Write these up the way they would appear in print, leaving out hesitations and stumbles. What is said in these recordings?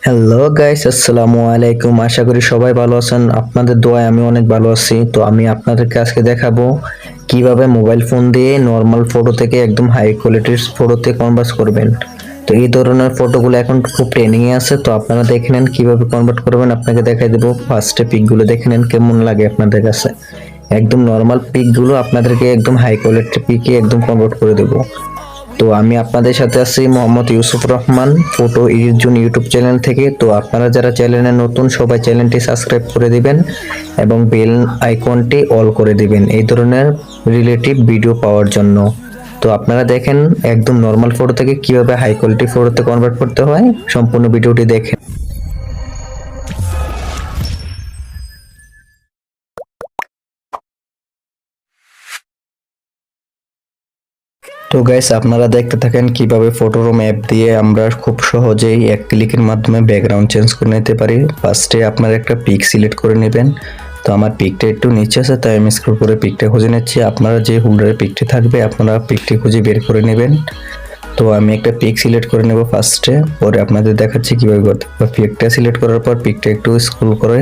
Hello guys, আসসালামু আলাইকুম। আশা করি সবাই ভালো আছেন। আপনাদের দোয়ায় আমি অনেক ভালো আছি। তো আমি আপনাদেরকে আজকে দেখাবো কিভাবে মোবাইল ফোন দিয়ে নর্মাল ফটো থেকে একদম হাই কোয়ালিটির ফটোতে কনভার্ট করবেন। তো এই ধরনের ফটোগুলো এখন খুব ট্রেন্ডিং এ আছে। তো আপনারা দেখে নেন কিভাবে কনভার্ট করবেন। আপনাকে দেখাই দেবো। ফার্স্টে পিকগুলো দেখে নেন কেমন লাগে আপনাদের কাছে। একদম নর্মাল পিকগুলো আপনাদেরকে একদম হাই কোয়ালিটির পিকে একদম কনভার্ট করে দেবো। তো আমি আপনাদের সাথে আছি Mohammad Yusuf Rahman, photo edit zone YouTube channel থেকে। তো আপনারা যারা চ্যানেলে নতুন সবাই চ্যানেলটি সাবস্ক্রাইব করে দিবেন এবং বেল আইকনটি অল করে দিবেন এই ধরনের রিলেটিভ ভিডিও পাওয়ার জন্য। তো আপনারা দেখেন একদম নর্মাল ফটো থেকে কিভাবে হাই কোয়ালিটি ফটোতে কনভার্ট করতে হয়, সম্পূর্ণ ভিডিওটি দেখেন। তো গাইস, আপনারা দেখতে থাকেন কিভাবে ফটোরুম অ্যাপ দিয়ে আমরা খুব সহজেই এক ক্লিকের মাধ্যমে ব্যাকগ্রাউন্ড চেঞ্জ করে নিতে পারি। ফার্স্টে আপনারা একটা পিক সিলেক্ট করে নেবেন। তো আমার পিকটা একটু নিচে আছে, তাই আমি স্ক্রল করে পিকটা খুঁজে নিচ্ছি। আপনারা যে হোল্ডারে পিকটি থাকবে আপনারা পিকটি খুঁজে বের করে নেবেন। তো আমি একটা পিক সিলেক্ট করে নেব ফার্স্টে, পরে আপনাদের দেখাচ্ছি কিভাবে করতে হবে। পিকটা সিলেক্ট করার পর পিকটা একটু স্ক্রল করে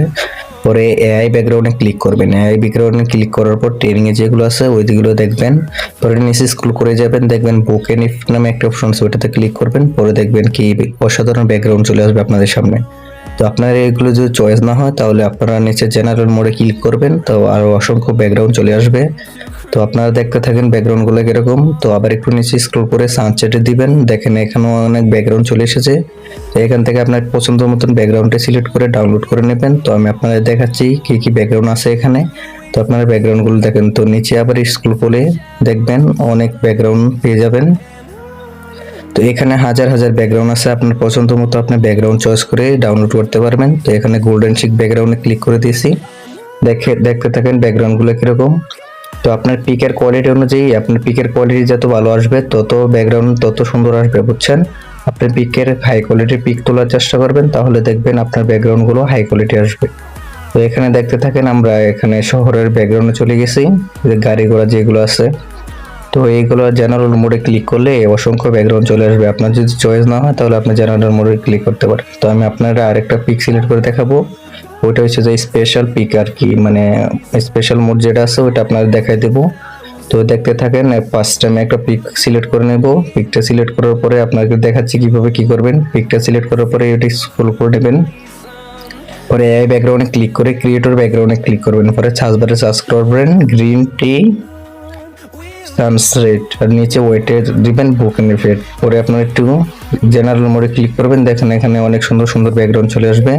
পরে এআই ব্যাকগ্রাউন্ডে ক্লিক করবেন। এআই ব্যাকগ্রাউন্ডে ক্লিক করার পর ট্রেনিং এ যেগুলো আছে ওইগুলো দেখবেন। পরে নিচে স্ক্রল করে যাবেন, দেখবেন বুকেন ইফ নামে একটা অপশন আছে, ওটাতে ক্লিক করবেন। পরে দেখবেন কি অসাধারণ ব্যাকগ্রাউন্ড চলে আসবে আপনাদের সামনে। তো আপনার এগুলো যদি চয়েস না হয় তাহলে আপনারা নিচে জেনারেল মোডে ক্লিক করবেন, তো আরো অসংখ্য ব্যাকগ্রাউন্ড চলে আসবে। তো আপনারা দেখতে থাকেন ব্যাকগ্রাউন্ডগুলো কিরকম। তো আবার একটু নিচে স্ক্রল করে সানসেটে দিবেন, দেখেন এখানেও অনেক ব্যাকগ্রাউন্ড চলে এসেছে। তো এখান থেকে আপনার পছন্দ মতন ব্যাকগ্রাউন্ডটা সিলেক্ট করে ডাউনলোড করে নেবেন। তো আমি আপনাদের দেখাচ্ছি কি কি ব্যাকগ্রাউন্ড আছে এখানে। তো আপনারা ব্যাকগ্রাউন্ডগুলো দেখেন। তো নিচে আবার স্ক্রল করে দেখবেন অনেক ব্যাকগ্রাউন্ড পেয়ে যাবেন। তো এখানে হাজার হাজার ব্যাকগ্রাউন্ড আছে, আপনার পছন্দ মতো আপনি ব্যাকগ্রাউন্ড চয়েস করে ডাউনলোড করতে পারবেন। তো এখানে গোল্ডেন শিক ব্যাকগ্রাউন্ডে ক্লিক করে দিয়েছি। দেখতে থাকেন ব্যাকগ্রাউন্ডগুলো কিরকম। তো আপনার পিকের কোয়ালিটি অনুযায়ী আপনার পিকের কোয়ালিটি যত ভালো আসবে তত ব্যাকগ্রাউন্ড তত সুন্দর আসবে, বুঝছেন। আপনি পিকের হাই কোয়ালিটির পিক তোলার চেষ্টা করবেন, তাহলে দেখবেন আপনার ব্যাকগ্রাউন্ডগুলো হাই কোয়ালিটি আসবে। তো এখানে দেখতে থাকেন, আমরা এখানে শহরের ব্যাকগ্রাউন্ডে চলে গেছি, গাড়ি ঘোড়া যেগুলো আছে। তো এইগুলো জেনারেল মোডে ক্লিক করলে অসংখ্য ব্যাকগ্রাউন্ড চলে আসবে। আপনার যদি চয়েস না হয় তাহলে আপনি জেনারেল মোডে ক্লিক করতে পারেন। তো আমি আপনারা আরেকটা পিক সিলেক্ট করে দেখাবো। ওইটা হচ্ছে যে স্পেশাল পিক আর কি, মানে স্পেশাল মোড যেটা আছে ওইটা আপনাদের দেখাই দেবো। তো দেখতে থাকেন। ফার্স্ট আমি একটা পিক সিলেক্ট করে নেব। পিকটা সিলেক্ট করার পরে আপনাকে দেখাচ্ছি কিভাবে কি করবেন। পিকটা সিলেক্ট করার পরে এটা স্ক্রল করে নেবেন, পরে এআই ব্যাকগ্রাউন্ডে ক্লিক করে ক্রিয়েটর ব্যাকগ্রাউন্ডে ক্লিক করবেন। পরে সার্চ বারে সার্চ করবেন গ্রিন টি সানসেট, আর নিচে ওয়েটে দিবেন বুকেন ইফেক্ট। পরে আপনার একটু জেনারেল মোডে ক্লিক করবেন, দেখেন এখানে অনেক সুন্দর সুন্দর ব্যাকগ্রাউন্ড চলে আসবে।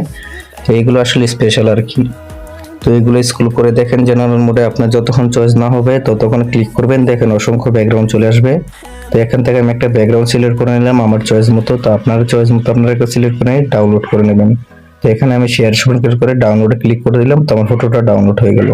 তো এইগুলো আসলে স্পেশাল আর কি। তো এইগুলো স্ক্রল করে দেখেন জেনারেল মোডে আপনার যতক্ষণ চয়েস না হবে ততক্ষণ ক্লিক করবেন, দেখেন অসংখ্য ব্যাকগ্রাউন্ড চলে আসবে। তো এখান থেকে আমি একটা ব্যাকগ্রাউন্ড সিলেক্ট করে নিলাম আমার চয়েস মতো। তো আপনার চয়েস মতো আপনারা একটা সিলেক্ট করে ডাউনলোড করে নেবেন। তো এখানে আমি শেয়ার করে ডাউনলোডে ক্লিক করে দিলাম, তো আমার ফটোটা ডাউনলোড হয়ে গেল।